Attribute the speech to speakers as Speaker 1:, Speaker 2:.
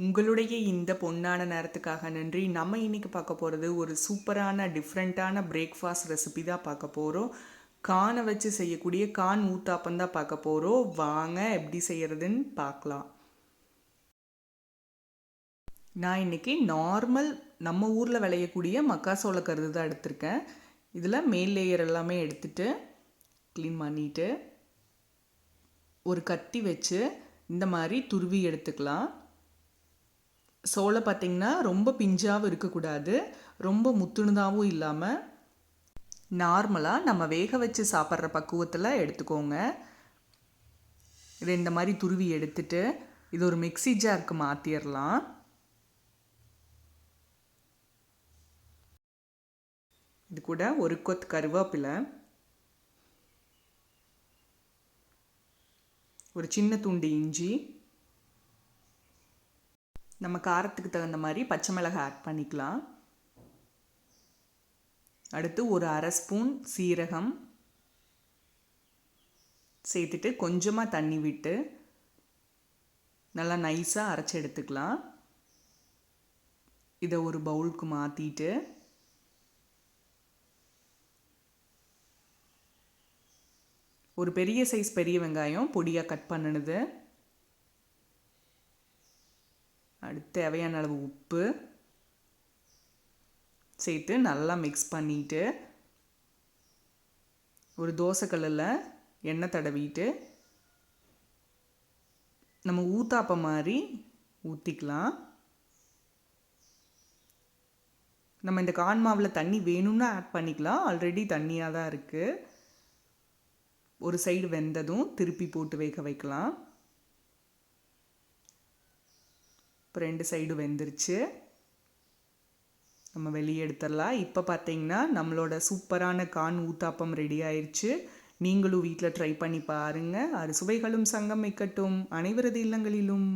Speaker 1: உங்களுடைய இந்த பொன்னான நேரத்துக்காக நன்றி. நம்ம இன்னைக்கு பார்க்க போகிறது ஒரு சூப்பரான டிஃப்ரெண்ட்டான பிரேக்ஃபாஸ்ட் ரெசிபி தான் பார்க்க போகிறோம். கானை வச்சு செய்யக்கூடிய கான் ஊத்தாப்பம் தான் பார்க்க போகிறோம். வாங்க எப்படி செய்கிறதுன்னு பார்க்கலாம். நான் இன்னைக்கு நார்மல் நம்ம ஊரில் விளையக்கூடிய மக்காசோள கருது தான் எடுத்திருக்கேன். இதில் மேல் லேயர் எல்லாமே எடுத்துட்டு க்ளீன் பண்ணிட்டு ஒரு கத்தி வச்சு இந்த மாதிரி துருவி எடுத்துக்கலாம். சோளை பார்த்திங்கன்னா ரொம்ப பிஞ்சாகவும் இருக்கக்கூடாது, ரொம்ப முத்துணுதாகவும் இல்லாமல் நார்மலாக நம்ம வேக வச்சு சாப்பிட்ற பக்குவத்தில் எடுத்துக்கோங்க. இதை இந்த மாதிரி துருவி எடுத்துட்டு இது ஒரு மிக்ஸி ஜாருக்கு மாற்றிடலாம். இது கூட ஒரு கொத்து கருவேப்பிலை, ஒரு சின்ன துண்டு இஞ்சி, நம்ம காரத்துக்கு தகுந்த மாதிரி பச்சை மிளகாய் ஆட் பண்ணிக்கலாம். அடுத்து ஒரு அரை ஸ்பூன் சீரகம் சேர்த்துட்டு கொஞ்சமாக தண்ணி விட்டு நல்லா நைஸாக அரைச்சி எடுத்துக்கலாம். இதை ஒரு பவுலுக்கு மாற்றிட்டு ஒரு பெரிய சைஸ் பெரிய வெங்காயம் பொடியாக கட் பண்ணினது, அடுத்து தேவையான அளவு உப்பு சேர்த்து நல்லா மிக்ஸ் பண்ணிவிட்டு ஒரு தோசைக்கல்லில் எண்ணெய் தடவிட்டு நம்ம ஊத்தாப்பம் மாதிரி ஊற்றிக்கலாம். நம்ம இந்த கான் மாவில் தண்ணி வேணும்னா ஆட் பண்ணிக்கலாம், ஆல்ரெடி தண்ணியாக தான் இருக்குது. ஒரு சைடு வெந்ததும் திருப்பி போட்டு வேக வைக்கலாம். இப்போ 2 சைடு வெந்துருச்சு, நம்ம வெளியே எடுத்துடலாம். இப்போ பார்த்தீங்கன்னா நம்மளோட சூப்பரான கான் ஊத்தாப்பம் ரெடி ஆயிடுச்சு. நீங்களும் வீட்டில் ட்ரை பண்ணி பாருங்கள். அறுசுவைகளும் சங்கமிக்கட்டும் அனைவரது இல்லங்களிலும்.